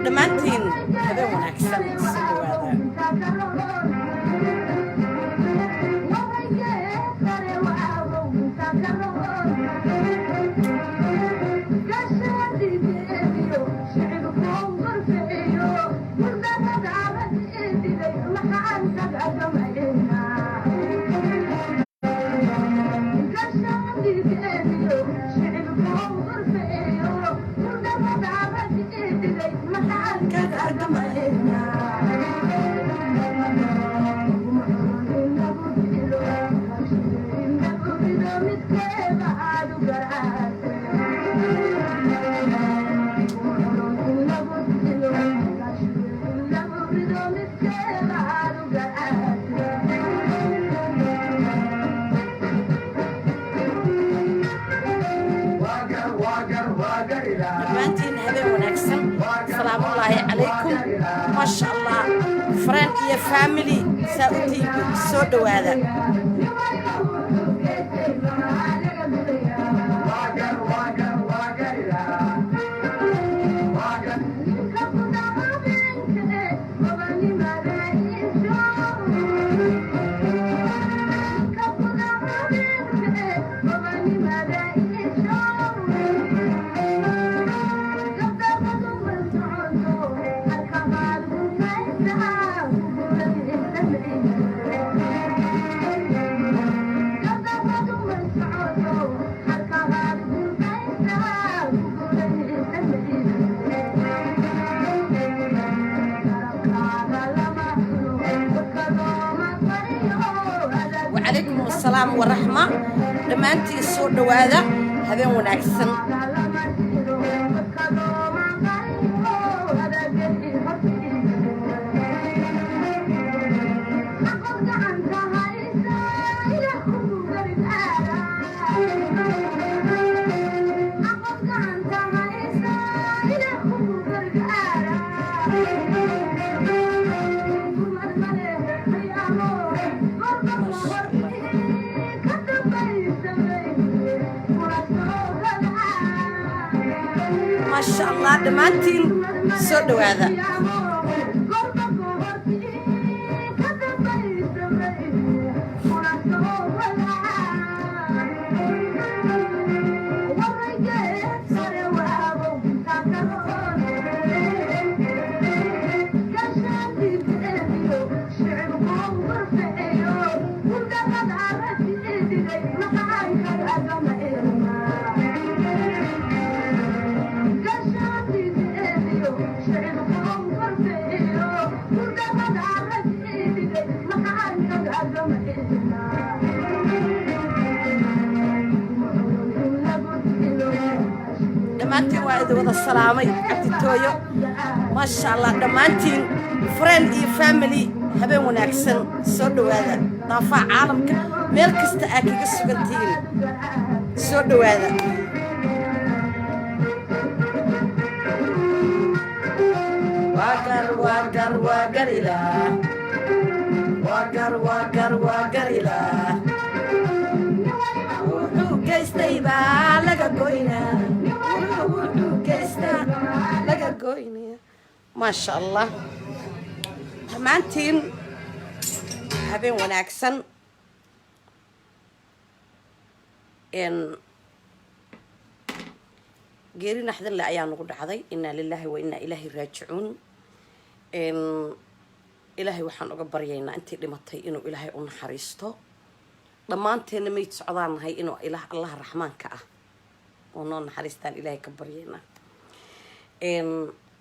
dhammaantiin habeen wanaagsan soo dhawaada. dhammaantiin habeen wanaagsan. salaamu allaahi calaykum. maasha allah, friend iyo family saa u tiibi soo dhawaada. وعليكم السلام ورحمة. دمانتي سو دوادا هذين ونعكسن. ما شاء الله دمانتين سو دوادا. دمانتين وايد وضع السلامي عبد تويو. ما شاء الله دمانتين فريند اي فاميلي هبين وناكسن سو دوادا ضافع عالمك ميل كستا اكي كسوغنتين سو دوادا. واقر واقر واقر إله واقر واقر واقر إله وحو كيستي با لغا قوينا وحو كيستا لغا قوينا. ما شاء الله دمانتين هبين وناكسن إن geeri naxdin la ayaa nagu dhacday. inna lillahi wa inna ilaahi raaji'uun. ilaahay waxaan uga baryaynaa intii dhimatay inuu ilaahay u naxariisto. dhammaanteena meyd socdaanahay inuu allah raxmaanka ah oo noo naxariistaan ilaahay ka baryaynaa.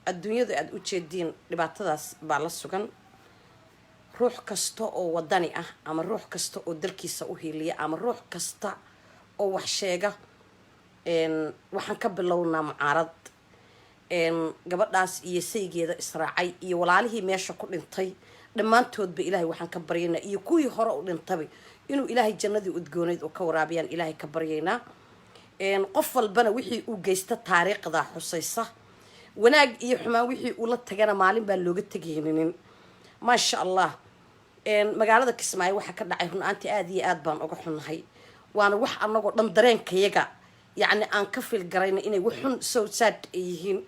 adduunyada aad u jeediin dhibaatadaas baa la sugan. ruux kasta oo wadani ah ama ruux kasta oo dalkiisa u hiiliya ama ruux kasta oo wax sheega waxaan ka bilownaa mucaarad gabadhaas iyo saygeeda israacay iyo walaalihii meesha ku dhintay dhammaantoodba ilaahay waxaan ka baryaynaa iyo kuwii hore u dhintay inuu ilaahay jannadii udgooneyd oo ka waraabiyaan ilaahay ka baryaynaa qof walbana wixii uu geysta taariikhda xusaysa wanaag iyo xumaan wixii uu la tagana maalin baan looga tegaynin maasha allah magaalada Kismaayo waxa ka dhacay runaantii aad iyo aad baan uga xunnahay waana wax anagoo dhan dareenkayaga yacni aan ka fil garayna inay waxun soo sad yihiin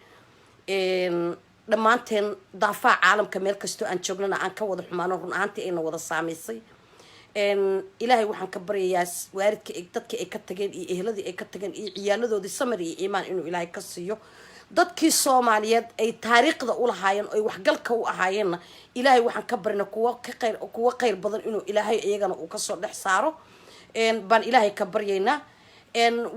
dhammaanteen daafaha caalamka meel kastoo aan joognana aan ka wada xumaano runaantii ayna wada saamaysay ilaahay waxaan ka baryayaa waaridka dadka ay ka tageen iyo ehladii ay ka tageen iyo ciyaaladoodii samir iyo iimaan inuu ilaahay ka siiyo dadkii Soomaaliyeed ay taariikhda u lahaayeen oo waxgalka u ahaayeen ilaahay waxaan ka barina kuwa qayr badan inuu ilaahay iyagana uu ka soo dhex saaro baan ilaahay ka baryaynaa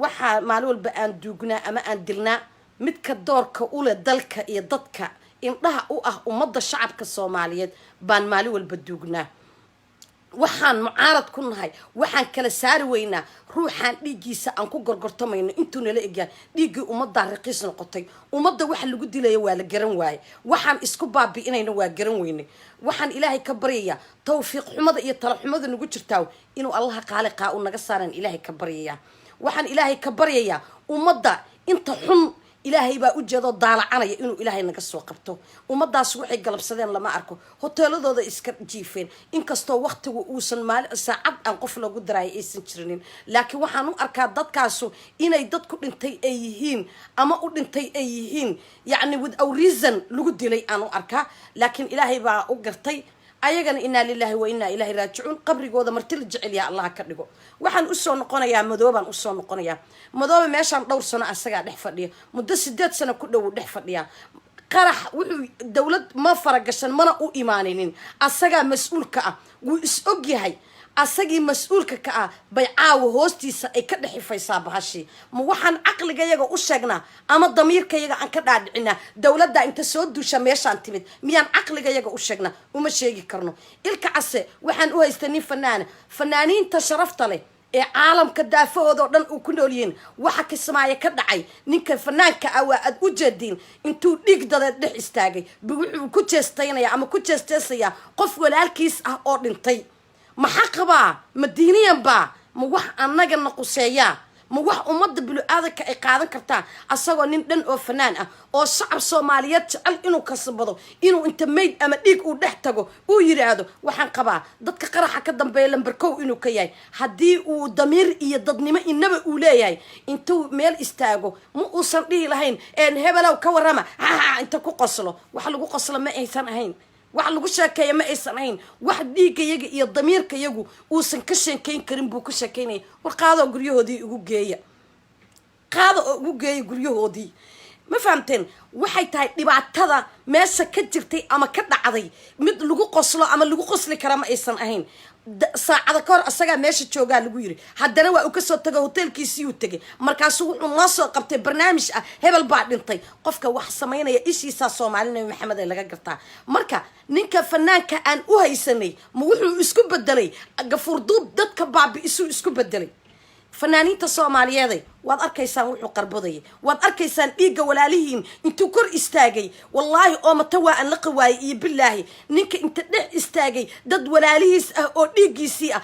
waxa maalin walba aan duugnaa ama aan dilnaa midka doorka u leh dalka iyo dadka indhaha u ah ummadda shacabka Soomaaliyeed baan maalin walba duugnaa waxaan mucaarad ku nahay waxaan kala saari weynaa ruuxaan dhiigiisa aan ku gorgortamayno intuu nala egaan dhiigii ummadda raqiis noqotay ummadda waxa lagu dilayo waa la garan waaye waxaan isku baabi'inayna waa garan weynay waxaan ilaahay ka baryayaa tawfiiq xumada iyo talo xumada nagu jirtaa inuu Allah qaaliqa u naga saaran ilaahay ka baryayaa waxaan ilaahay ka baryayaa ummadda inta xun ilaahay baa u jeedo daalacanaya inuu ilaahay naga soo qabto ummadaas waxay galabsadeen lama arko hoteeladooda iska jiifeen inkastoo waqtigu uusan saacad aan qof lagu daray aysan jirinin laakiin waxaan u arkaa dadkaasu inay dad ku dhintay ay yihiin ama u dhintay ay yihiin yacni without reason lagu dilay aan u arkaa laakiin ilaahay baa u gartay ayagana inna lillahi wa inna ilaahi raaji'uun qabrigooda marti la jecel yaa Allah ka dhigo waxaan u soo noqonayaa madoobaan u soo noqonayaa madooba meeshaan dhowr sano asaga dhex fadhiya muddo 8 sano ku dhow dhex fadhiya qarax wuxuu dawlad ma faragashan mana u imaaninin asaga mas'uulka ah wuu is og yahay asagii mas'uulka ka ah bay caawa hoostiisa ay ka dhaxifaysaa bahashi ma waxaan aqligayaga u sheegnaa ama damiirkayaga aan ka dhaadhicinaa dawladda inta soo duusha meeshaan timid miyaan aqligayaga u sheegnaa uma sheegi karno ilka case waxaan u haystay nin fanaaniinta sharafta leh ee caalamka daafahooda dhan uu ku nool yihiin waxa Kismaayo ka dhacay ninka fanaanka ah waa aad u jeedin intuu dhig dad dhex istaagay wuxuu ku jeestaynaya ama ku jeesteysaya qof walaalkiis ah oo dhintay ma xaqba madiiniyan ba ma wax anaga naqusaya ma wax ummadda bulu'aadka ay qaadan kartaa asagoo nin dhan oo fanaan ah oo shacab Soomaaliyeed jecel inuu kasbado inuu inta mayd ama dhiig uu dhex tago uu yiraahdo waxaan qabaa dadka qaraxa ka dambeeya lambarkow inuu ka yahay hadii uu damiir iyo dadnimo inaba uu leeyahay intuu meel istaago ma uusan dhihi lahayn hebelaw ka warama inta ku qoslo wax lagu qoslo ma aysan ahayn wax lagu sheekeeyo ma aysan ahayn wax dhiigayaga iyo damiirkayagu uusan ka sheekeyn karin buu ka sheekeynay war qaado guryahoodii ugu geeya guryahoodii ma fahamteen waxay tahay dhibaatada meesha ka jirtay ama ka dhacday mid lagu qoslo ama lagu qosli kara ma aysan ahayn saacada ka hor asaga meesha joogaa lagu yiri haddana waa uu ka soo tagay hotelkiisii uu tagay markaasuu wuxuu noo soo qabtay barnaamij ah hebel baa dhintay qofka wax sameynaya ishiisa Soomaaliyeed Maxamed ay laga gartaa marka ninka fanaanka aan u haysanay ma wuxuu isku bedelay gafuur duub dadka baabi'isu isku bedelay fanaaniinta Soomaaliyeed waad arkaysaan wuxuu qarbaday waad arkaysaan dhiiga walaalihiin intuu kor istaagay wallahi oo matawa aan la qawaay iyo billahi ninka inta dhex istaagay dad walaalihiis ah oo dhiigiisii ah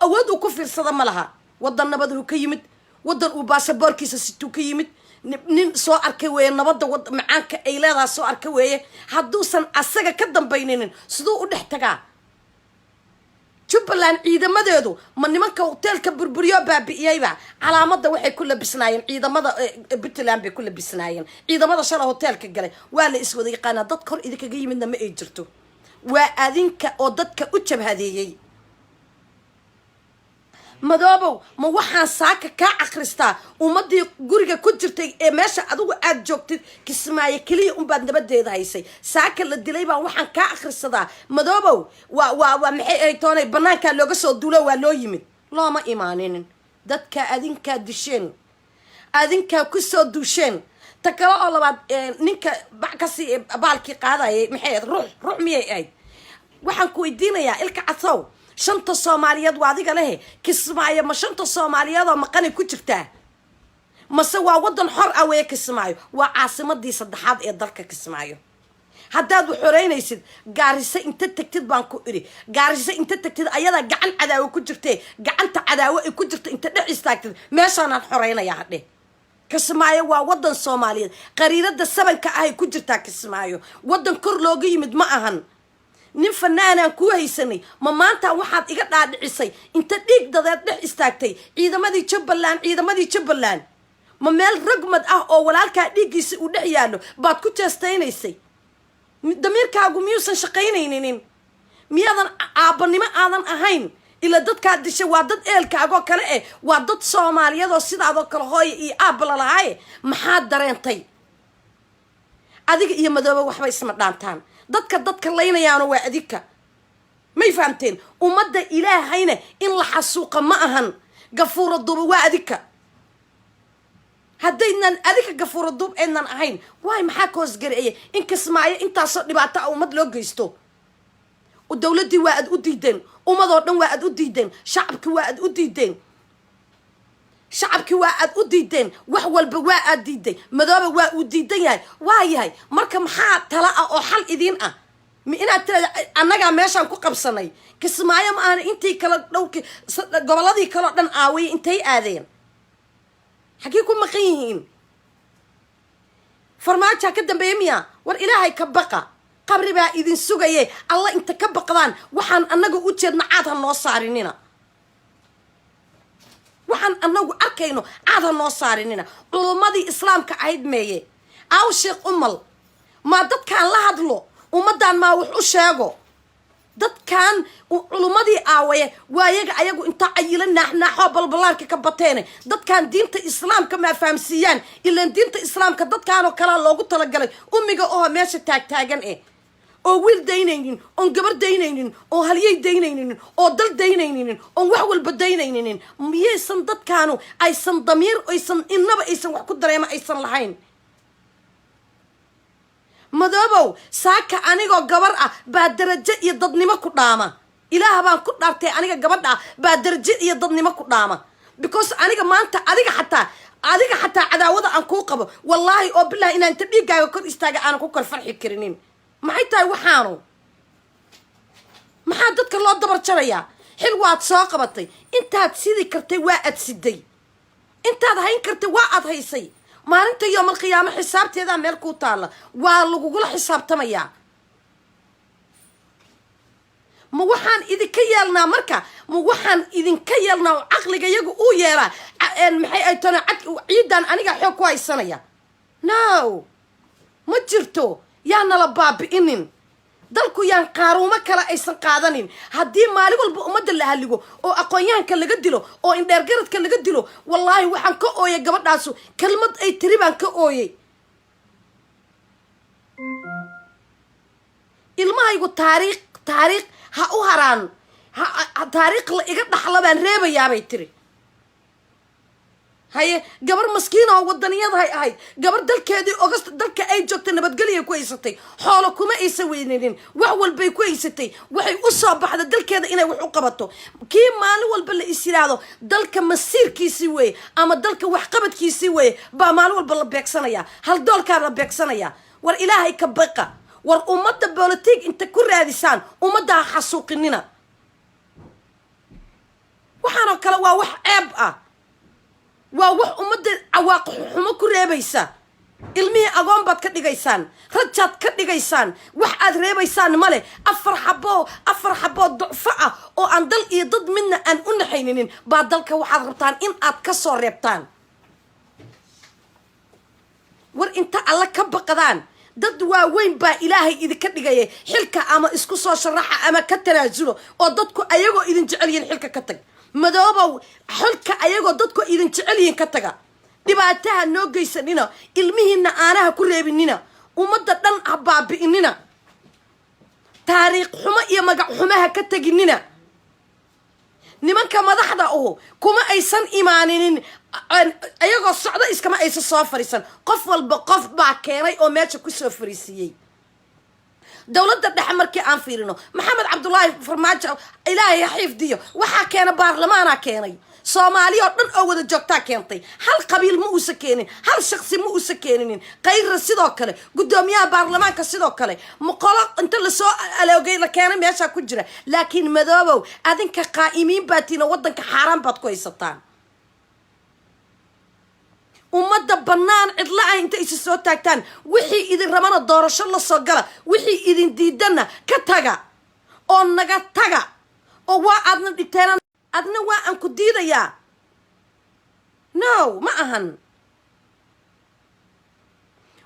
awood uu ku fiirsada ma laha wadan nabad uu ka yimid wadan uu baasaboorkiisa situu ka yimid nin soo arkay weeye nabadda macaanka ay leedahay soo arkay weeye hadduusan asaga ka dambayninin sidoo u dhex tagaa Jubbaland ciidamadeedu ma nimanka hotelka burburiyo baabi'iyayba calaamada waxay ku labisnaayeen ciidamada Puntland bay ku labisnaayeen ciidamada shala hotelka galay waa la iswada yaqaan dad kor idinkaga yimidna ma ay jirto waa adinka oo dadka u jabhadeeyay madoobow ma waxaan saaka ka akhristaa ummadii guriga ku jirtay ee meesha adigu aad joogtid Kismaayo kaliya baad nabadeeda haysay saaka la dilay baan waxaan ka akhrisadaa madoobow waa maxay ay toonay banaanka looga soo duulo waa loo yimid looma imaaninin dadka adinka disheen adinka ku soo duusheen ta kale oo labaad ninka bacasi baalkii qaadayay maxay ruux miyay ahayd waxaan ku weydiinayaa ilka casow shanta Soomaaliyeed waa adiga leh Kismaayo ma shanta Soomaaliyeed oo maqan ku jirtaa mase waa wadan xor ah way Kismaayo waa caasimadii saddexaad ee dalka Kismaayo haddaad u xoreynaysid Gaarisa inta tagtid baan ku iri Gaarisa inta tagtid ayada gacan cadaawo ku jirtay gacanta cadaawo ay ku jirto inta dhex istaagtid meeshaan aan xoreynaya hadhe Kismaayo waa wadan Soomaaliyeed qariirada sabanka ah ay ku jirtaa Kismaayo wadan kor looga yimid ma ahan nin fanaanaan ku haysanay ma maanta waxaad iga dhaadhicisay inta dhiig dadeed dhex istaagtay ciidamadii Jubbaland ma meel ragmad ah oo walaalka dhiigiisa u dhex yaalo baad ku jeestaynaysay damiirkaagu miyuusan shaqaynaynin miyadan aabanimo aadan ahayn ila dadka dishay waa dad eelkaaga kale waa dad Soomaaliyeed oo sidaadoo kale hooy iyo aab la lahaay maxaa dareentay adiga iyo madooba waxba isma dhaantaan dadka leynayaan waa adika may fahamteen umada Ilaahayna in la xasuuqa ma ahan gafuur duub waa adika haddaynan adika gafuur duub aynan ahayn waay maxaa koos gareeyay in Kismaayo intaas dhibaato umad loo geysto oo dawladii waa ad u diideen umadoo dhan waa ad u diideen shacabkii waa ad u diideen wax walba waa ad diiday madooba waa u diidan yahay waa yahay marka maxaa tala ah oo xal idin ah mi inaad anaga meeshaan ku qabsanay Kismaayo ma aan intii kala dhowrki goboladii kala dhan aaway intay aadeen xagee ku maqan yihiin farmaajo ka dambeeyay miya war Ilaahay ka baqa qabri baa idin sugayay Allah inta ka baqdaan waxaan anagu u jeedna caad ha noo saarinina waxaan anagu arkayno caad ha noo saarinina culumadii islaamka ahayd meeye aw sheekh umal ma dadkaan la hadlo ummadan ma wax u sheego dadkaan culumadii aawaye waayaga ayagu inta ayila naaxnaaxo balbalaarka ka bateen dadkaan diinta islaamka ma fahamsiiyaan ilaa diinta islaamka dadkaan oo kala loogu talagalay ummiga oo meesha taagtaagan oo wiil daynaynin oo gabar daynaynin oo haliyay daynaynin oo dal daynaynin oo wax walba daynaynin miyaysan dadkaanu aysan damiir aysan inaba aysan wax ku dareema aysan lahayn madoobow saaka anigoo gabar ah baa darajo iyo dadnimo ku dhaama ilaah baan ku dhaartay aniga gabadha baa darajo iyo dadnimo ku dhaama because aniga maanta adiga xataa cadaawada aan ku qabo wallahi oo billahi inaan inta dhiigaaga kor istaaga aan ku kor farxi karinin maxay tahay waxaanu maxaa dadka loo dabar jarayaa xil waad soo qabatay intaad sidii kartay waa ad siday intaad hayn kartay waa ad haysay maalinta yoomal qiyaamo xisaabteeda meel ku taala waa lagugula xisaabtamayaa ma waxaan idinka yeelnaa marka ma waxaan idinka yeelnaa caqliga iyagu uu yeelaa maxay ay tana ciidan aniga xoog ku haysanaya no ma jirto yaa nala baabi'inin dalku yaan qaaruumo kale aysan qaadanin haddii maalin walba ummadda la haligo oo aqoonyahanka laga dilo oo indheergaradka laga dilo wallaahi waxaan ka ooyay gabadhaasu kelmad ay tiri baan ka ooyay ilmahaygu taariikh ha u haraan taariikh la iga dhaxla baan reebayaabay tiri haye gabar maskiin oo wadaniyad hay ahayd gabar dalkeedii ogast dalka ay joogtay nabadgelyo ku haysatay xoolo kuma aysan weyninin wax walba ku haysatay waxay u soo baxday dalkeeda inay wax u qabato kii maalin walba la isiraado dalka masiirkiisii way ama dalka wax qabadkiisii way baa maalin walba la beegsanaya hal doolka la beegsanaya war Ilaahay ka baqa war ummadda politik inta ku raadisaan ummadda xasuuqinina waxaana kale waa wax ceeb ah waa wax ummadda cawaaqib xumo ku reebaysa ilmihi agoon baad ka dhigaysaan rajaad ka dhigaysaan wax aad reebaysaan male afar xabo ducfo ah oo aan dal iyo dad midna aan u naxayninin baa dalka waxaad rabtaan in aad ka soo reebtaan war inta alla ka baqadaan dad waaweyn baa Ilaahay idinka dhigayay xilka ama isku soo sharaxa ama ka tanaasulo oo dadku ayagoo idin jecel yihiin xilka ka tag madoobow xilka ayagoo dadku idin jecel yihiin ka taga dhibaataha noo geysanina ilmihiina aanaha ku reebinina ummadda dhan ha baabi'inina taariikh xumo iyo magac xumaha ka taginina nimanka madaxda kuma aysan imaaninin ayagoo socdo iskama aysan soo fariisan qof walba qof baa keenay oo meesha ku soo fariisiyay دولة الدحى مركي أن فيرينو محمد عبد الله فرماجة إلهي يحيف ديو وحا كان برلمانا كيني صومالي أردن أود جوكتا كينتي هل قبيل مو سكينين هل شخصي مو سكينين غير السيدوكالي قدوميا برلمان كسيدوكالي مقالق انت اللي سوء ألوغي لكينا مياشا كجرة لكن مدوبو أذن كقائمين باتين ودن كحرام باتكو يسطان ومدى بنان إطلاع انت إيش سو تاكتان وحي إذن رمانا دورش الله صقلا وحي إذن ديدنا كتاقا أو نغا تاقا أو وا أدنا ديتانا أدنا وا أنكو ديدا يا نو ما أهن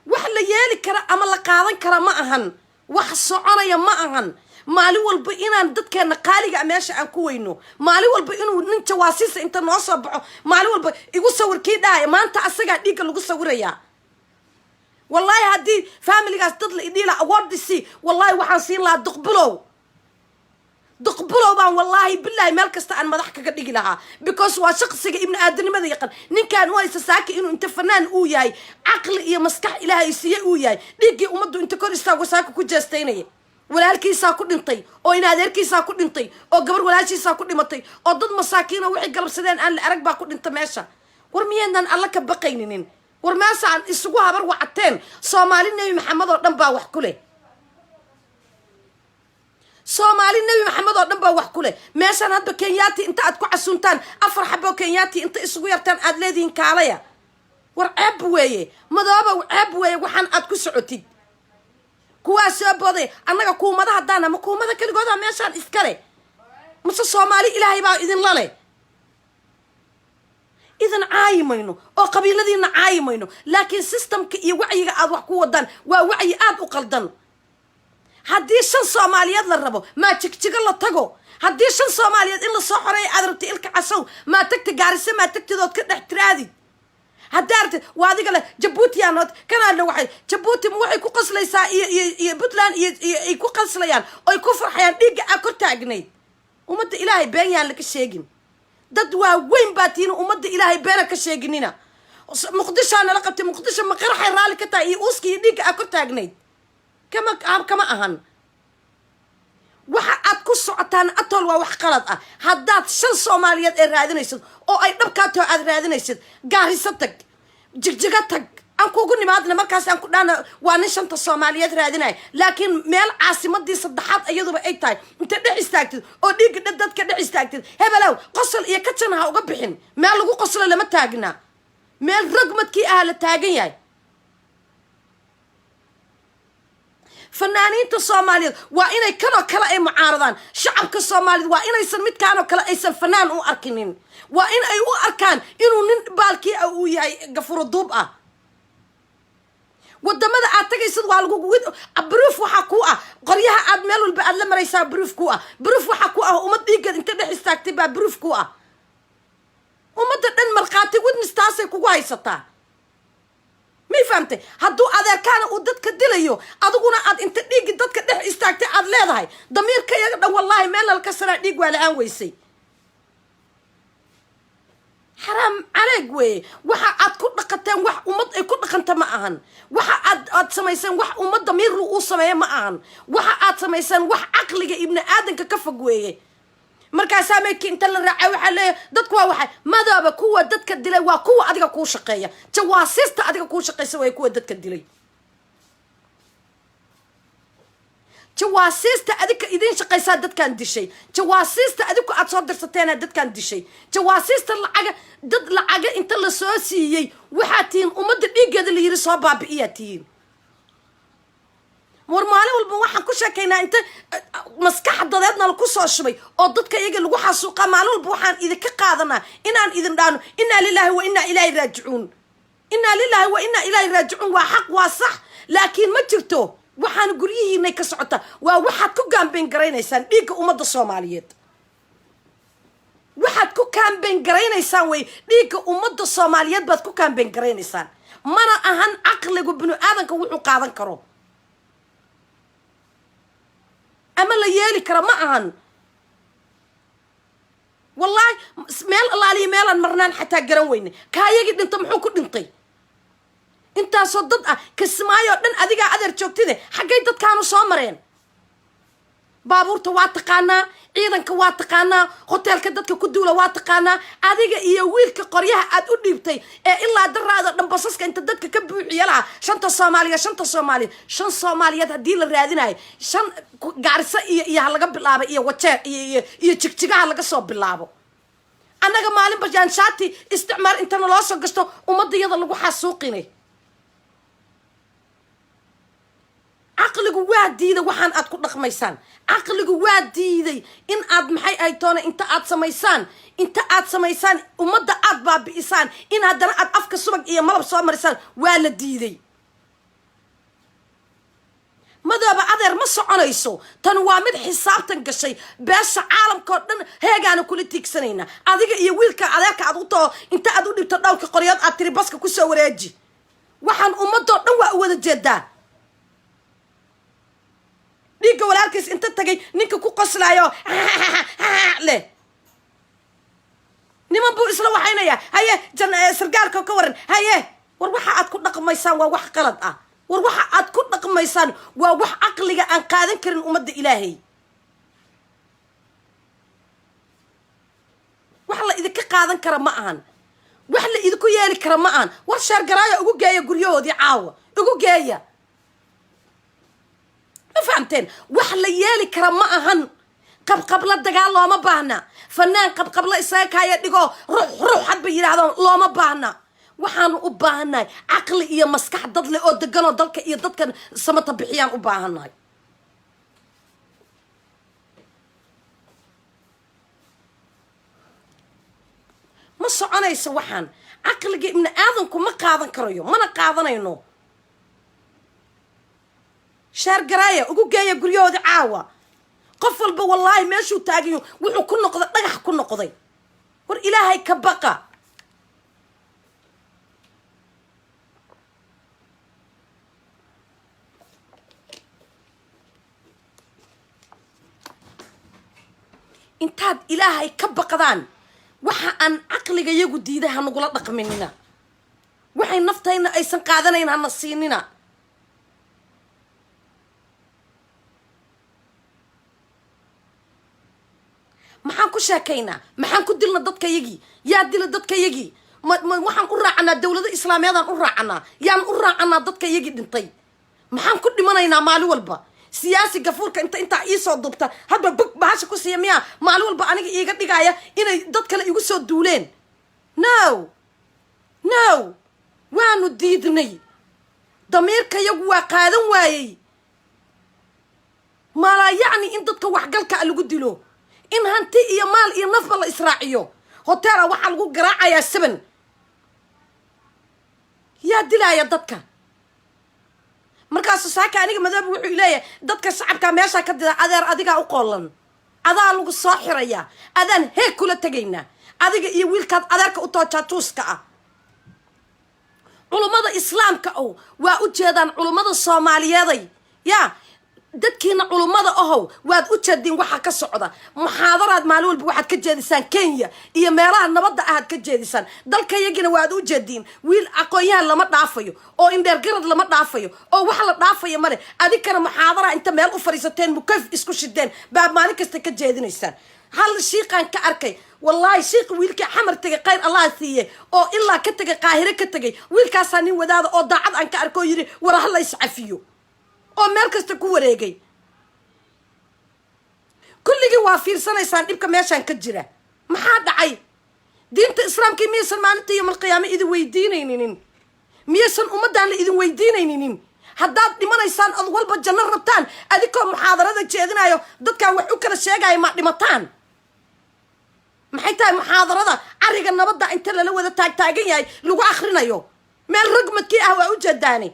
وحلا يالي كرا أما لقاضن كرا ما أهن وحصعنا يا ما أهن مالي والبا inaan dadkeena qaaliga meesha aan ku weyno maali walba inuu nin jawaasiis inta noo soo baxo maali walba igu sawirkii dhaay maanta asaga dhiga lagu sawiraya wallahi hadii familigaas dad la idila awardisi wallahi waxaan siin la duqbulow baan wallahi billahi meel kasta aan madax kaga dhigi lahaa because waa shaqsiga ibn aadanimada yaqaan ninkan waa isasaaki inuu inta fanaan uu yahay aqli iyo maskax ilaahay siiyay uu yahay dhigi umadu inta kor istaago saaka ku jeestaynay walaalkiisa ku dhintay oo in adeerkiisa ku dhintay oo gabar walaashiisa ku dhimatay oo dad masaakiin oo wixii galabsadeen aan la arag baa ku dhintay meesha war miyeenan alla ka baqayninin war meesha aan isugu habar wacateen Soomaali Nabi Maxamed oo dhan baa wax ku leh Soomaali Nabi Maxamed oo dhan baa wax ku leh meeshan hadba Kenyaati inta aad ku casuntaan afar xabo Kenyaati inta isugu yartaan aad leediin kaalaya war ceeb weeye madooba ceeb weeye waxaan aad ku socotid kuwaas soo boday annaga kuumada hadana ma kuumada kaligooda meeshan iskale mase Soomaali Ilaahay baa idin lale idan caayimayno oo qabiiladiina caayimayno laakiin systemka iyo wacyiga aad wax ku wadaan waa wacyi aad u qaldan haddii shan Soomaaliyeed la rabo ma jigjiga la tago haddii shan Soomaaliyeed in la soo xoreeyo aad rabto ilka casow ma tagta Gaarisa ma tagtidood ka dhex tiraadi هدارت وهذيك له جبوتي أنا كان له واحد جبوتي مو واحد يكون قصلي بطلان يكون قصليان أو يكون فرحان ديك أكرت عجنيد ومد إلهي بين يعني لك الشيء ددوا وين باتين ومد إلهي بينك الشيء جنينا مقدش أنا لقبت مقدش ما قرح يرالك تا يوسكي ديك أكرت عجنيد كما أهان waxa aad ku socotaan atol waa wax qalad ah haddaad shan Soomaaliyeed ee raadinaysid oo ay dhabkaato aad raadinaysid Gaarisa tag jigjiga tag aan kugu nimaadna markaas aan ku dhaana waa nin shanta Soomaaliyeed raadinay laakiin meel caasimadii saddexaad ayaduba ay tahay inta dhex istaagtid oo dhiig dadka dhex istaagtid hebelow qosol iyo kajanaha uga bixin meel lagu qoslo lama taagna meel ragmadkii ah la taagan yahay فنانين الصوماليين وإني كانوا كلا أي معارضان شعب كالصومالي وإني سميت كانوا كلا أي فنان أو أركنين وإن أي أو أركان إنه نبالكي أو يقفروا الضوبة ودمada aad tagaysad waa lagu abruuf waxa ku ah qoryaha aad meel walba aad la maraysaa abruuf ku ah umad dhiigad inta dhex istaagtay baa abruuf ku ah umada dhan marqaati wadnistaasay kugu haysataa ما فهمتي هادو أذكان ودتك دليو أدونا أد أنت ديك دتك ده استعجت أد لا هاي ضمير كي والله ما الكسر ديك ولا عن ويسي حرام عليك وي وح أد كل قتان وح ومد كل قنت معهن وح أد سميسن وح ومد ضمير رؤوس سمايا معهن وح أد سميسن وح عقلك ابن آدم ككف قوي markaas sameeyay inta la raacay waxa la dadku waa waxa madaba kuwa dadka dilay waa kuwa adiga ku shaqeeya jawaasista adiga ku shaqeeysa way kuwa dadka dilay jawaasista adiga idin shaqeeysa dadkan dishay jawaasista adiga aad soo dirsateen dadkan dishay jawaasista lacaga inta la soo siiyay waxa tiin umada dhigeeda la yiri soo baabi'iyatiin ورمالي والبوحة كل شيء كنا أنت مسكح ضدنا الكوسة شوي أو ضدك يجي الوحة سوق مالو البوحة إذا كقاضنا إذا دانو إنا لله وإنا إليه راجعون إنا لله وإنا إليه راجعون وحق وصح لكن ما جرتو وحنا نقوليه إنك سعته وواحد كوكان بين قرين إنسان بيك أمد الصوماليات واحد كوكان بين قرين إنسان بيك أمد الصوماليات بس كوكان بين قرين إنسان مرة أهن عقل وبنو آذن كوحو قاضن كرو أما الليالي كرماءهن والله ميل الله علي ميل المرنان حتى قرويني كايا قد انت محوكو دنطي انت صدد كسمايو دن اديقا عذر جوكتي حقاي دد كانوا صامرين baabuurta waa taqaanaa ciidanka waa taqaanaa hoteelka dadka ku duula waa taqaanaa adiga iyo wiilka qoryaha aad u dhiibtay ee ilaa daraada dhambasaska inta dadka ka buuxiya laha shanta Soomaaliyeed haddii la raadinayo shan gaarisa iyo ha laga bilaabo iyo wajeer iyo jigjigaha laga soo bilaabo annaga maalin bajaan shaati isticmaal intana loo soo gasto ummadayada lagu xasuuqinay caqligu waa diiday waxaan aad ku dhaqmaysaan caqligu waa diiday in aad maxay ay toona inta aad samaysaan ummadda aad baabi'isaan in haddana aad afka subag iyo malab soo marisaan waa la diiday madooba adeer ma soconayso tan waa mid xisaabtan gashay beesha caalamkoo dhan heegaana kula tiigsanayna adiga iyo wiilka adeerka aad u too inta aad u dhibto dhowrka qoryood aad tiri baska ku soo wareeji waxaan ummadoo dhan waa u wada jeedaa dhiigga walaalkiis inta tagay ninka ku qoslaayo leh niman buu isla waxaynayaa haye sargaalka ka waran haye war waxa aad ku dhaqmaysaan waa wax qalad ah war waxa aad ku dhaqmaysaan waa wax aqliga aan qaadan karin ummadda ilaahay wax la idinka qaadan kara ma ahan wax la idinku yeeli kara ma ahan war sheergaraayo ugu geeya guryahoodii caawa ugu geeya ma fahamteen wax la yeeli kara ma ahan qabqabla dagaal looma baahna fanaan qabqabla isaga kaaya dhigo ruux hadba yidhaahdo looma baahna waxaanu u baahannahay caqli iyo maskax dad leh oo deganoo dalka iyo dadkan samata bixiyaan u baahannahay ma soconayso waxaan caqliga ibni aadanku ma qaadan karayo mana qaadanayno sheergaraaya ugu geeya guryahoodii caawa qof walba wallaahi meeshuu taagayo wuxuu ku noqday dhagax ku noqday war ilaahay ka baqa intaad ilaahay ka baqdaan waxa aan caqliga iyagu diiday ha nagula dhaqminina waxay naftayna aysan qaadanayn hana siinina maxaan ku sheekaynaa maxaan ku dilna dadka yagii yaa dila dadka yagii waxaan u raacanaa dawlada islaamiyadaan u raacanaa yaan u raacanaa dadka yagii dhintay maxaan ku dhimanaynaa maalin walba siyaasi gafuurka intaa iisoo dubta hadba bog bahasha ku siiya miyaa maalin walba aniga iiga dhigaya inay dad kale igu soo duuleen no waanu diidnay damiirka yagu waa qaadan waayey maalaa yacni in dadka waxgalka lagu dilo in hanti iyo maal iyo nafba la israaciyo hoteela waxaa lagu garaacayaa 7 yaa dilaaya dadka markaasuu saaka aniga madoobe wuxuu leeyahay dadka shacabka meesha ka dida adeer adigaa u qoolan adaa lagu soo xirayaa adaan heeg kula tegaynaa adiga iyo wiilkaad adeerka u too jaatuuska ah culummada islaamka waa u jeedaan culummada soomaaliyeeday yaa dadkiina culummada ahow waad u jeediin waxa ka socda muxaadaraad maalin walba waxaad ka jeedisaan Kenya iyo meelaha nabadda aad ka jeedisaan dalka yagina waad u jeediin wiil aqoonyahan lama dhaafayo oo indheer garad lama dhaafayo oo wax la dhaafayo male adinkana muxaadara inta meel u fariisateen mukaf isku shideen baa maalin kasta ka jeedinaysaan hal shiiqan ka arkay wallahi shiiq wiilka xamar tagay qayr Allah siiye oo ilaa ka tagay qaahire ka tagay wiilkaas nin wadaada oo daacad aan ka arko yiri war hal iscafiyo oo meel kasta ku wareegay kulligii waa fiirsanaysaan dhibka meeshaan ka jira maxaa dhacay diinta islaamka miyaysan maalinta iyo malqiyaamo idin weydiinaynin miyaysan ummadaan la idin weydiinaynin haddaad dhimanaysaan ad walba janno rabtaan adikoo muxaadarada jeedinayo dadkaan wax u kala sheegaya ma dhimataan maxay tahay muxaadarada cariga nabadda inta lala wada taagtaagan yahay lagu akhrinayo meel ragmadkii ah waa u jeedaani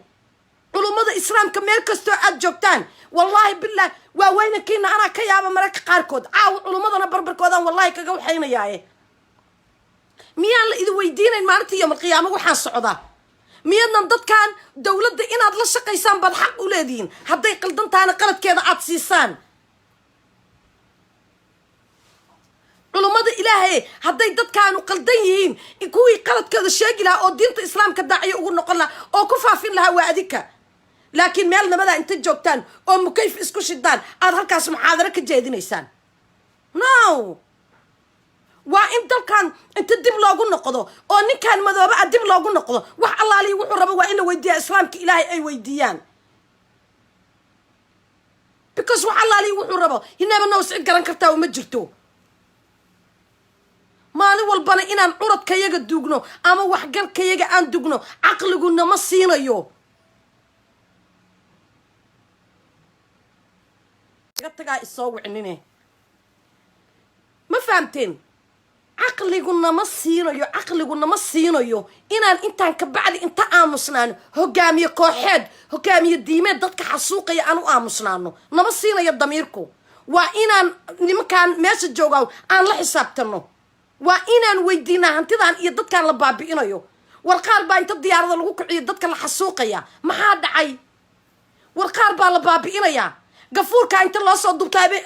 culummada islaamka meel kastoo aad joogtaan wallaahi billah waa weynankiina anaa ka yaaba mararka qaarkood caawa culummadana barbarkoodaan wallaahi kaga waxaynayaaye miyaan la idin weydiinayn maalinta iyo malqiyaamo waxaan socdaa miyaadnan dadkan dawladda inaad la shaqaysaan baad xaq u leedihiin hadday qaldan tahana qaladkeeda aad siisaan culummada ilaahay hadday dadkaanu qaldan yihiin kuwii qaladkeeda sheegi lahaa oo diinta islaamka daaciyo ugu noqon lahaa oo ku faafin lahaa waa adinka laakiin meel nabada inta joogtaan oo mukayf isku shidaan aad halkaas muxaadaro ka jeedinaysaan no waa in dalkan inta dib loogu noqdo oo ninkan madooba ah dib loogu noqdo wax allaalihi wuxuu rabo waa in la weydiiyaa islaamka ilaahay ay weydiiyaan because wax allaalihi wuxuu rabo hinaba noo si garan kartaa uma jirto maalin walbana inaan curadkayaga dugno ama waxgalkayaga aan dugno caqliguna ma siinayo tagaa isoo wicnine ma fahamteen caqliguna ma siinayo inaan intaan ka bacdi inta aamusnaano hogaamiye kooxeed hogaamiye diimeed dadka xasuuqaya aan u aamusnaano nama siinayo damiirku waa inaan nimankaan meesha joogaa aan la xisaabtano waa inaan weydiinaa hantidan iyo dadkaan la baabi'inayo war qaar baa inta diyaarada lagu kiciyo dadka la xasuuqaya maxaa dhacay war qaar baa la baabi'inayaa gafuurka inta loo soo dubtaabay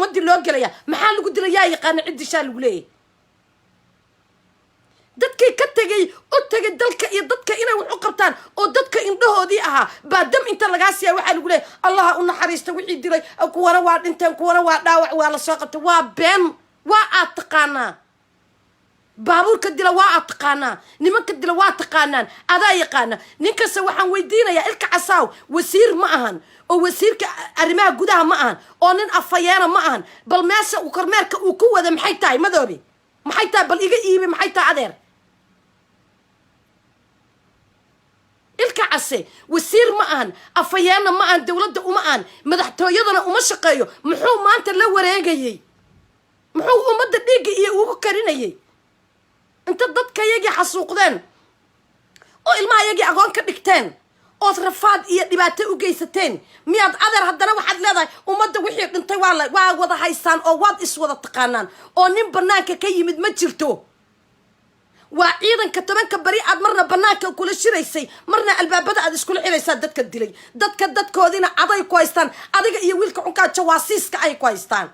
wadii loo gelaya maxaa lagu dilayaa yaqaana ciddishaa lagu leeyahay dadkay ka tagay dalka iyo dadka inay wax u qabtaan oo dadka indhahoodii ahaa baa dam inta lagaa siiya waxaa lagu leeyahay allaha u naxariista wixii dilay kuwana waa dhinteen kuwana waa dhaawac waa la soo qabtay waa been waa aad taqaanaa baabuurka dila waa aad taqaanaa nimanka dila waa taqaanaan adaa yaqaana ninkasta waxaan weydiinayaa ilka casaaw wasiir ma ahan oo wasiirka arrimaha gudaha ma ahan oo nin afayeena ma ahan bal meesha uu kormeerka uu ku wada maxay tahay madoobi maxay tahay bal iga iibi maxay tahay adeer ilka case wasiir ma ahan afayeena ma ahan dowladda uma ahan madaxtooyadana uma shaqeeyo muxuu maanta la wareegayey muxuu ummadda dhiigga iyo ugu karinayay inta dadkayagii xasuuqdeen oo ilmahayagii aqoon ka dhigteen ood rafaad iyo dhibaato u geysateen miyaad adeer haddana waxaad leedahay ummadda wixii dhintay waa wada haystaan oo waad iswada taqaanaan oo nin bannaanka ka yimid ma jirto waa ciidanka 10 bari aad marna bannaanka kula shiraysay marna albaabada aad iskula xiraysaa dadka dilay dadkoodina aday ku haystaan adiga iyo wiilka xunkaa jawaasiiska ay ku haystaan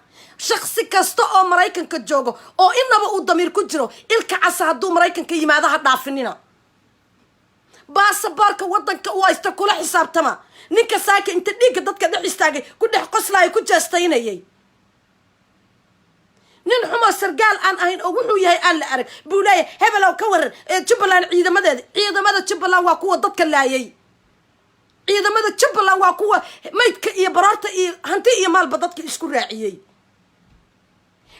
shakhsi kasta oo maraykanka joogo oo inaba uu damiir ku jiro ilka casa hadduu maraykanka yimaado ha dhaafinina baasaboorka waddanka uu haysta kula xisaabtama ninka saaka inta dhiigga dadka dhex istaagay ku dhex qoslaaya ku jeestaynayay nin xumo sargaal aan ahayn oo wuxuu yahay aan la arag buu leeyahay hebelow ka waran jubbaland ciidamada jubbaland waa kuwa dadka laayay ciidamada jubbaland waa kuwa maydka iyo baroorta iyo hanti iyo maalba dadka isku raaciyey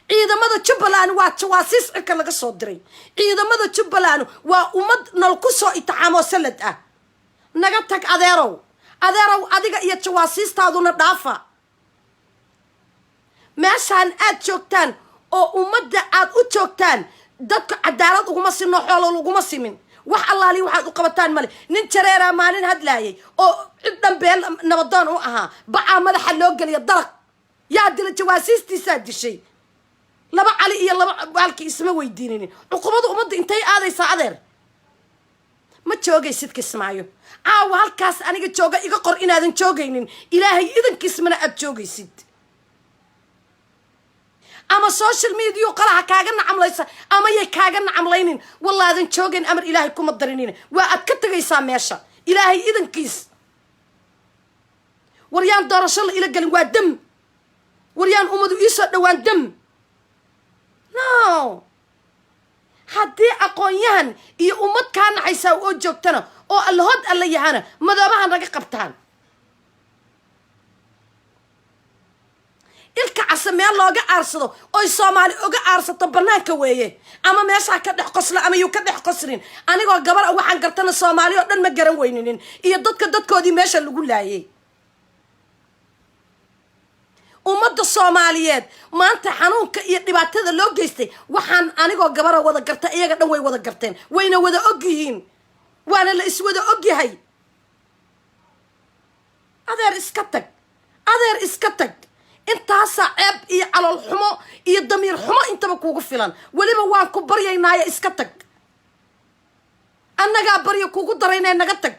ciidamada jubbaland waa jawaasiis cirka laga soo diray ciidamada jubbaland waa ummad nal ku soo itixaamo salad ah naga tag adeerow adiga iyo jawaasiistaaduna dhaafa meeshaan aad joogtaan oo ummadda aad u joogtaan dadka cadaalad uguma sinno xoolo laguma simin wax allaali waxaad u qabataan male nin jareeraa maalin hadlaayay oo cid dhanbeel nabadoon u ahaa bacaa madaxa loo geliya daraq yaa dila jawaasiistiisaa dishay laba cali iyo laba baalkii isma weydiininin cuqubada ummadda intay aadaysaa adeer ma joogaysid kismaayo caawa halkaas aniga jooga iga qor inaadan joogaynin ilaahay idankiismana aad joogaysid ama social media qalaha kaaga nacamlaysa ama yay kaaga nacamlaynin wallaadan joogayn amar ilaahay kuma darinina waa aad ka tagaysaa meesha ilaahay idankiis waryaan doorasho la ila galin waa dam waryaan ummadu iisoo dhowaan dam no haddii aqoon-yahan iyo ummad kaa naxaysaa oo joogtana oo allahood alla yahana madoobaha naga qabtaan ilka casa meel looga aarsado oy soomaali oga aarsato bannaanka weeye ama meeshaa ka dhex qosla ama yuu ka dhex qoslin anigoo gabar waxaan gartana soomaali oo dhan ma garan weyninin iyo dadkoodii meesha lagu laayay ummadda soomaaliyeed maanta xanuunka iyo dhibaatada loo geystay waxaan anigoo gabara wada garta iyaga dhan way wada garteen wayna wada og yihiin waana la iswada og yahay adeer iska tag intaasaa ceeb iyo calool xumo iyo damiir xumo intaba kuugu filan weliba waan ku baryaynaayo iska tag annagaa barya kuugu daraynee naga tag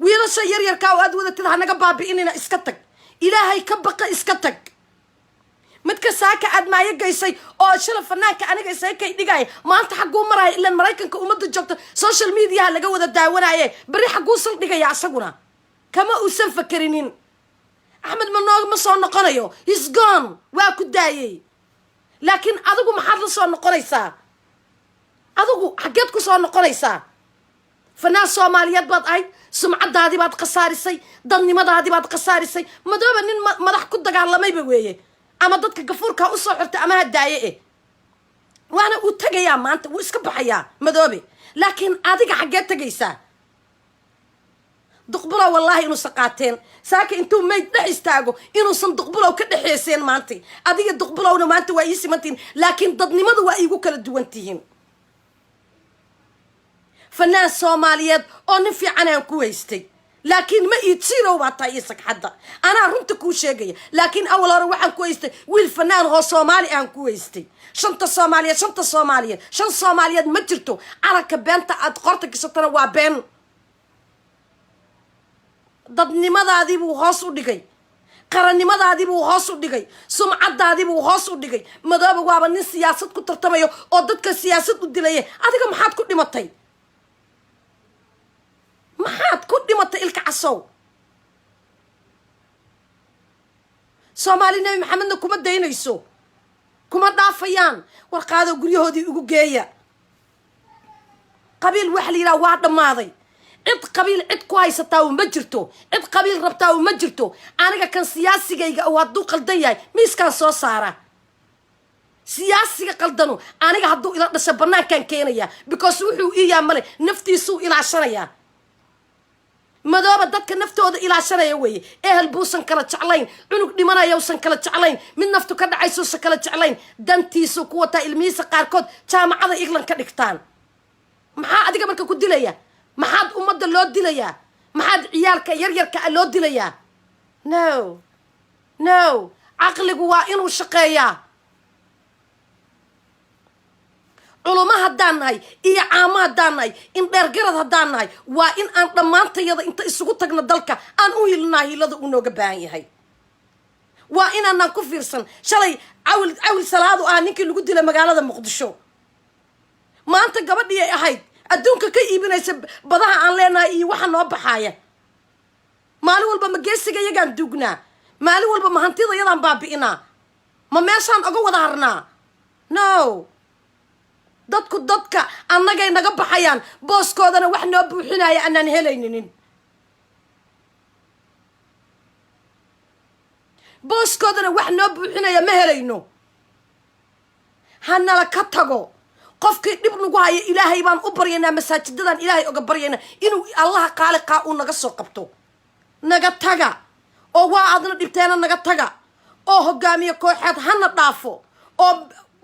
wiilasha yaryarkaa oo aad wadatid ha naga baabi'inina iska tag ilaahay ka baqa iska tag midka saaka aad maayo gaysay oo shala fanaanka aniga isaga kay dhigaya maanta xagguu maraya ilaan maraykanka ummadda joogta social mediaha laga wada daawanaaye beri xagguu sal dhigaya asaguna كما أوسن فكرينين أحمد منوق ما صار نقريه he's gone واكو دايي لكن أدوكو محل صار نقريسا أدوكو حقيتكو صار نقريسا فناس صوماليات بعد أي سمعة هذه بعد قصاريسي ضني ماذا هذه بعد قصاريسي ما دوب إن ما راح كنت على ما يبويه أما ضدك قفور كأوصحرت أما هالدايقة وأنا أتجيا ما أنت وإسكب حياة ما دوبي لكن أديك حاجات تجيسا دقبلا والله إنه سقاتين ساكن أنتم ما يستاجوا إنه صندقبلا وكده حسين ما أنتي أديك دقبلا وإنه ما أنت وإيسي ما أنتين لكن ضدني ماذا وإيجو كلا دوانتيهم فالناس صوماليات أو نفي عنها كويستي لكن ما يتصيروا بعطايسك حدا أنا رمت كوشيجي لكن أول أروح عن كويستي والفنان هو صومالي عن كويستي شنطة صومالية شن صوماليات مجرتو على كبنت أتقرتك شطنا وابين ضدني ماذا هذه بوهاصو دقي قرني ماذا هذه بوهاصو دقي سمعة هذه بوهاصو دقي ماذا بوابن السياسة كترتميو أو ضدك السياسة ودليه هذا كم حد كل مطي ما حد كل مطي إلك عصو سومالي نبي محمد كم دينه يسو كم ضعفيان ورقاده وقريه هذي وجاية قبيل وحلي لا واحد ماضي عد قبيل عد كويس تاو مجرتو عد قبيل ربتاو مجرتو أنا كان سياسي جاي أو هدو قلدية ميس كان صو صارة سياسي قلدنو أنا هدو إلى نسبنا كان كينيا بكسوحو إياه ملي نفتي سو إلى عشرية مدام دتك نفتooda ilaashanaya weeye ehel buusan kala jeclayn cunug dhimanaya uusan kala jeclayn mid naftu ka dhacayso sa kala jeclayn dantiisu ku wata ilmihiisa qaarkood jaamacada England ka dhigtaan maxaa adiga marka ku dilaya maxaad umada loo dilaya maxaad ciyaalka yaryarka loo dilaya no aqligu waa inuu shaqeeyaa علماء هداناي إيه عامة هداناي إن درجات هداناي وإن أن ضمانت يدا أنت السقوط تجنا دلك أن أويلناي لذا ونوج باهي هاي وإن أنا كفيرسن شلي عول سلادو أنيك اللي قد لما قال هذا مقدشو ما أنت قبل دي هاي أدونك كي ابن يسب بضاع عن لنا إيه وحنا بحاية مالو والبا مجلس جاي جان دوجنا مالو والبا مهنتي ضا يلا بابينا ما ماشان أقوى ظهرنا dadka annagay naga baxayaan booskoodana wax noo buuxinaya aanan helaynin booskoodana wax noo buuxinaya ma helayno hanala ka tago qofkii dib nagu haya ilaahay baan u baryaynaa masaajidadan ilaahay uga baryaynaa inuu allah qaaliqa uu naga soo qabto naga taga oo waa adna dhibteena naga taga oo hogaamiye kooxeed hana dhaafo oo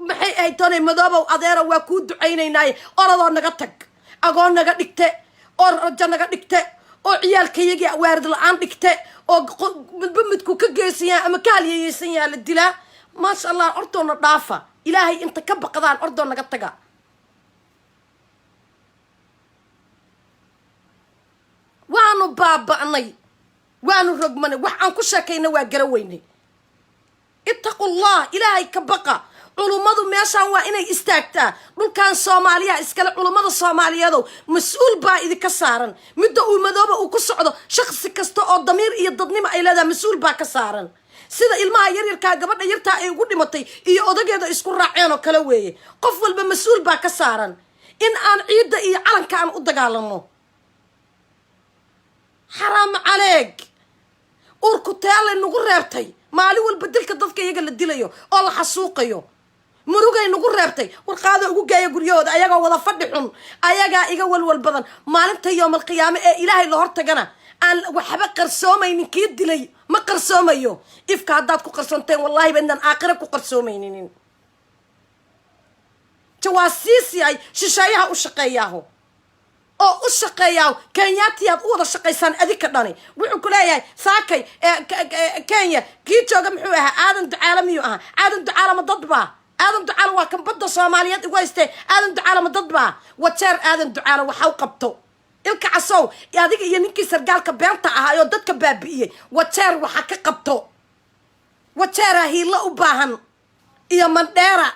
maxay ay toonay madoobow adeera waa ku ducaynaynay oradoo naga tag agoon naga dhigte oo rajo naga dhigte oo ciyaalkayagi waarid la'aan dhigte oo midku ka geesiyaa ama ka haliyeysan yaa la dilaa ma sha Allah ordoona dhaafa ilaahay inta ka baqdaan ordoo naga taga waanu baaba'nay waanu rogmanay wax aan ku sheekayna waa garaweynay ittaqullah ilaahay ka baqa علماء ماشان وإني استاكتا دول كان صوماليا إسكال علماء الصوماليا دو مسؤول با إذا كسارن مدة ومدوبة وكسعودة شخص كستو أو ضمير يضدني ما إلا دا مسؤول با كسارن سيدا إلما يريركا قبرنا يرتا يقولي مطي إيا أوداقيا دا إسكو راعيانو كلاوي قفل بمسؤول با كسارن إن آن عيدا إيا علن كان أوداقالنو حرام عليك أوركو تالي نقول رابتي مالي والبدلك ضدك يقل الدليو أولا حسوقيو مرugay nagu reebtay warqaado ugu geeyo guryooda ayaga wada fadhixun ayaga iga walwal badan maalinta yawmal qiyaama ee ilaahay la hortagana aan waxba qarsoomaynin kii dilay ma qarsoomayo ifka hadaad ku qarsoonteen wallahi bandan aakhira ku qarsoomaynin jawaasiisi ay shishayaha u shaqeeyaho oo u shaqeeyaho Kenyaatiyaad u wada shaqeysaan adika dhani wuxuu ku leeyahay saakay Kenya kii jooga muxuu ahaa aadan ducaalamiyo ah aadan ducaalama dadba آدم دعالة وكم بدو صوماليات إغويستي آدم دعالة مضدبا واتشار آدم دعالة وحاو قبطو إلك عصو يا ديك ينكي سرقالك بيانتا أهايو دادك بابيي واتشار وحاكي قبطو واتشار هي لا أباهن إيا من ديرا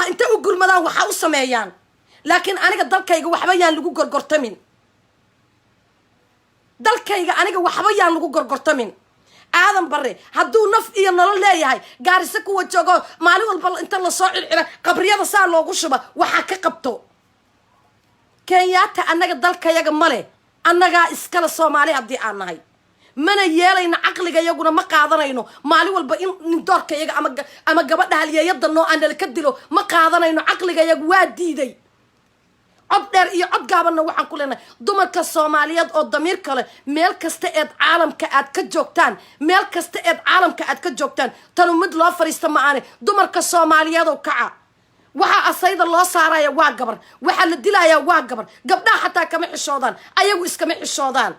انت أقول مدان وحاو سميان لكن أنا قد دالك يقو وحبيان لقو قرقرتمين dalkayga aniga waxba yaan lagu gorgortamin aadan bare hadduu naf iyo nolol leeyahay gaarisa kuwa joogo maalin walba inta la soo circira qabriyada saa loogu shuba waxaa ka qabto kenyaata annaga dalkayaga male annagaa iskale soomaali haddii aan nahay mana yeelayno caqliga iyaguna ma qaadanayno maalin walba in nin doorka iyaga ama gabadha halyeeyada noo aan nala ka dilo ma qaadanayno caqliga iyagu waa diiday cod dheer iyo cod gaabanna waxaan ku leenahay dumarka soomaaliyeed oo damiir kale meel kasta eed caalamka aad ka joogtaan meel kasta eed caalamka aad ka joogtaan tanu mid loo fariista ma aane dumarka soomaaliyeed oo kaca waxaa asayda loo saaraya waa gabar waxaa la dilayaa waa gabar gabdhaha xataa kama xishoodaan ayagu iskama xishoodaan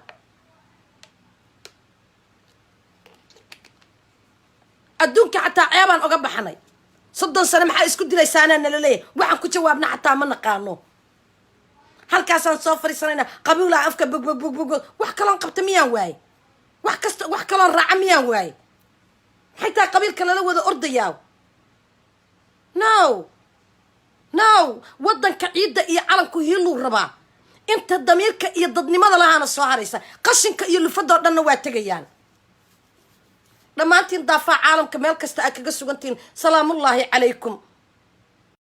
adduunka xataa ceebaan oga baxnay 30 sano maxaa isku dilaysaanaa nala leeyahay waxaan ku jawaabna xataa ma naqaano halkaasaan soo fariisanayna qabiilaa afka bog wax kaloon qabta miyaan waaye wax kaloon raaca miyaan waaye xitaa qabiilka lala wada ordayaa no waddanka ciidda iyo calanku hiiluu rabaa inta damiirka iyo dadnimada lahaana soo haraysa qashinka iyo lufadoo dhanna waa tegayaan dhammaantiin daafaa caalamka meel kasta aad kaga sugantihiin salaamullaahi calaykum